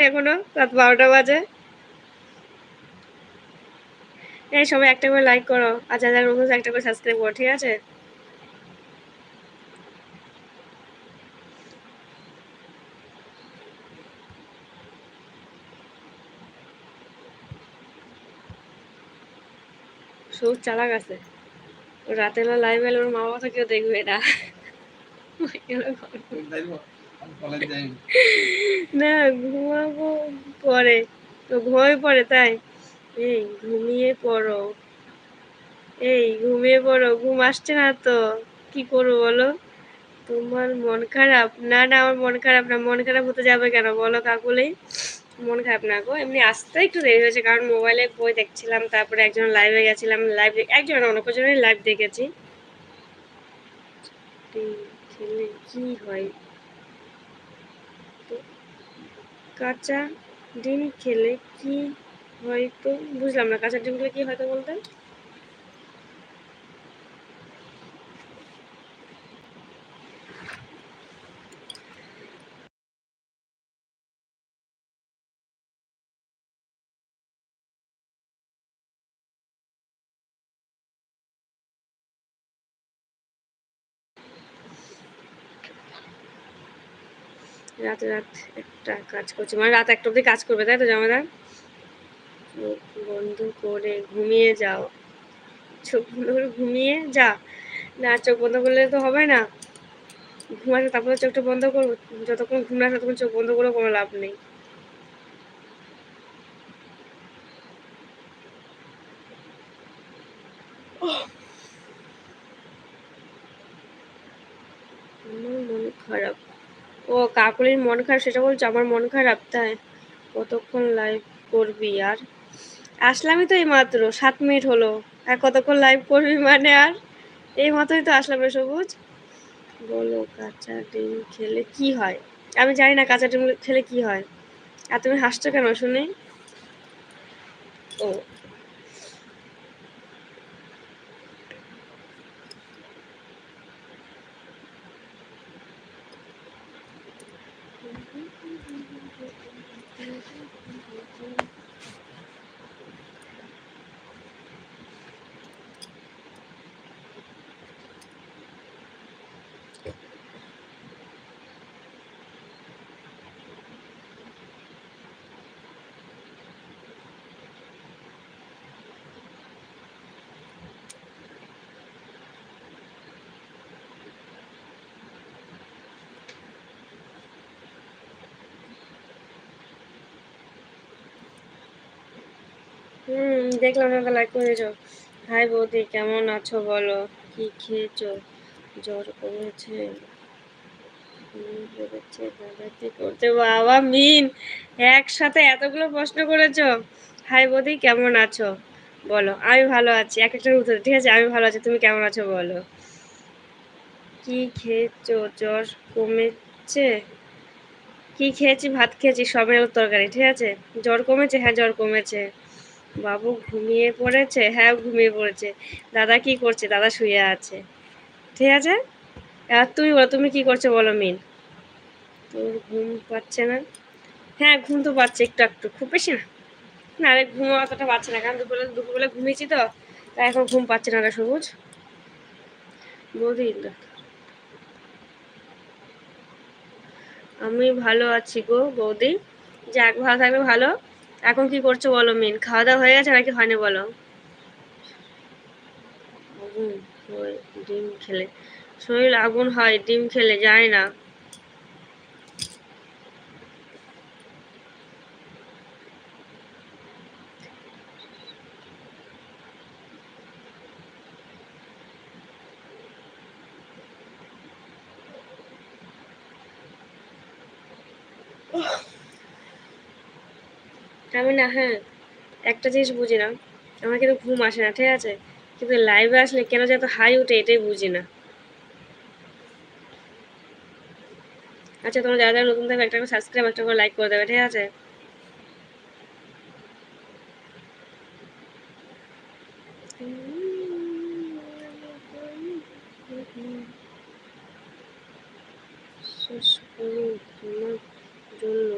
এখনো রাত 12টা বাজে। এই সবাই একটা করে লাইক করো আর যারা যারা নতুন একটা করে সাবস্ক্রাইব করো, ঠিক আছে? সব চালাক আছে। ও রাতের বেলা লাইভ এলে ওর মা বাবা তো কেউ দেখবে না। না, ঘুমাবো পরে। তো ঘুমাবে পরে তাই? এই ঘুমিয়ে পড়ো। এই ঘুমিয়ে পড়ো, ঘুম আসছে না তো। কি করবো বলো? তোমার মন খারাপ? না না, আমার মন খারাপ না। মন খারাপ হতে যাবে কেন বলো কাকুলি? মন খারাপ না গো, এমনি আসতে একটু দেরি হয়েছে কারণ মোবাইলে বই দেখছিলাম, তারপরে একজন লাইভে গেছিলাম, লাইভ একজন অনেক জনের লাইভ দেখেছি। খেলে কি হয়? তো কাঁচা ডিম খেলে কি হয়তো, বুঝলাম না, কাঁচা ডিম খেলে কি হয়তো বলতে? রাতে রাত একটা কাজ করছে, মানে রাত একটা অব্দি কাজ করবে তাই তো জামাইদা? চোখ বন্ধ করে ঘুমিয়ে যাও। চোখ বন্ধ করে ঘুমিয়ে যা। না, চোখ বন্ধ করলে তো হবে না। ঘুমাতে তারপরে চোখটা বন্ধ করবো? যতক্ষণ ঘুম না আসে ততক্ষণ চোখ বন্ধ করেও কোনো লাভ নেই। আমার মন খারাপ। ও কাকুলির মন খারাপ সেটা বলছো? আমার মন খারাপ তাই? কতক্ষণ লাইভ করবি আর? আসলামই তো এই মাত্র 7 মিনিট হলো। আর কতক্ষণ লাইভ করবি মানে আর? এই মাত্রই তো আসলাম রে সবুজ। বলো কাঁচা ডিম খেলে কি হয়? আমি জানি না কাঁচা ডিম খেলে কি হয়। আর তুমি হাসছো কেন শুনি? ও, দেখলাম না, লাইক করে দিয়েছো। হাই বৌদি, কেমন আছো বলো? কি খেয়েছো? জ্বর কমেছে? বেড়েছে? দাদা কি করতে? বাবা মিন, একসাথে এতগুলো প্রশ্ন করেছো। হাই বৌদি, কেমন আছো বলো? আমি ভালো আছি। এক একটার উত্তর, ঠিক আছে? আমি ভালো আছি, তুমি কেমন আছো বলো? কি খেয়েছো? জ্বর কমেছে? কি খেয়েছি? ভাত খেয়েছি, সবের তরকারি, ঠিক আছে? জ্বর কমেছে? হ্যাঁ জ্বর কমেছে। বাবু ঘুমিয়ে পড়েছে? হ্যাঁ ঘুমিয়ে পড়েছে। দাদা কি করছে? দাদা শুয়ে আছে, ঠিক আছে? আর তুমি বলো, তুমি কি করছো বলো মিন? তোর ঘুম পাচ্ছে না? হ্যাঁ ঘুম তো পাচ্ছে একটু একটু, খুব বেশি না। না রে, ঘুম অতটা পাচ্ছে না কারণ দুপুরবেলা ঘুমিয়েছি তো, তাই এখন ঘুম পাচ্ছে না রে সবুজ। বৌদি, আমি ভালো আছি গো বৌদি। যাক, ভালো থাকবে ভালো। এখন কি করছো বলো মিন? খাওয়া দাওয়া হয়ে গেছে নাকি হয়নি বলো? আগুন হয় ডিম খেলে? শরীর আগুন হয় ডিম খেলে? যায় না। আমি না, হ্যাঁ, একটা জিনিস বুঝি না। আমার কিন্তু ঘুম আসে না, ঠিক আছে? কিন্তু লাইভে আসলে কেন যে এত হাই উঠে এটাই বুঝি না। আচ্ছা, তোমরা যারা যারা নতুন থাকবে একটা করে সাবস্ক্রাইব, একটা করে লাইক করে দেবে, ঠিক আছে? শেষ করুন তোমার জন্য